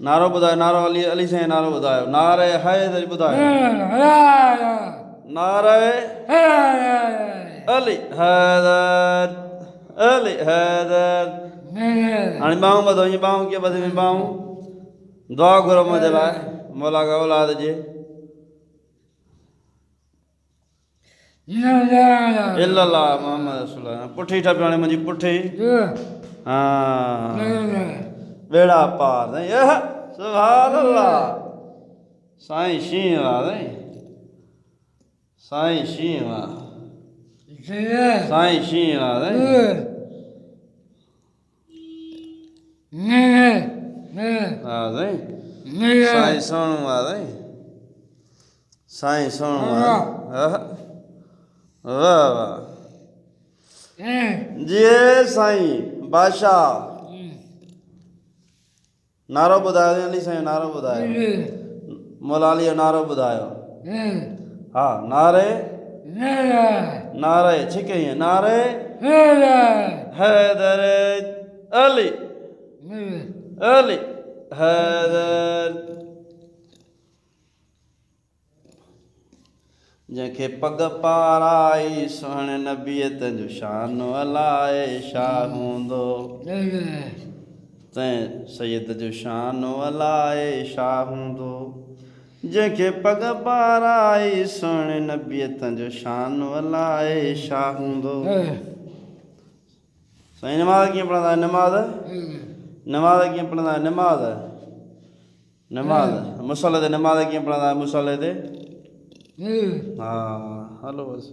नारो ॿुधायो नारो अली साईं नारो ॿुधायो नारे हैदर ॿुधायो नारे अली हैदर अली हैदर हाणे ॿाहूं ॿधो ईअं ॿाहूं कीअं ॿधे ॿाहूं दुआ घुरो मुंहिंजे लाइ मौला खे औलाद ॾिए इल्लल्लाह मोहम्मद रसूलुल्लाह पुठी ठपी हाणे मुंहिंजी पुठी हा बेड़ा पार सुभान अल्लाह साईं शींहं वाह साईं शींहं वाह साईं शींहं वाह हा साईं साईं सोणू वाह साईं सोणू वाह वाह वाह जी साईं बादशाह नारो ॿुधायो अली साईं नारो ॿुधायो मौला अली जो नारो ॿुधायो हा नारे नारे छिके ईअं नारे हैदर अली अली हैदर जंहिंखे पग पाराई सुहिणे नबीअत जो शान अलाए छा हूंदो तंहिं सैद जो शान अलाए छा हूंदो जंहिंखे पग पाराई सुहिणे नबीअत जो शान अलाए छा हूंदो साईं नमाज़ कीअं पढ़ंदा आहियो नमाज़ कीअं पढ़ंदा आहियो नमाज़ मुसले ते नमाज़ कीअं पढ़ंदा आहियो मुसले ते हा हलो बसि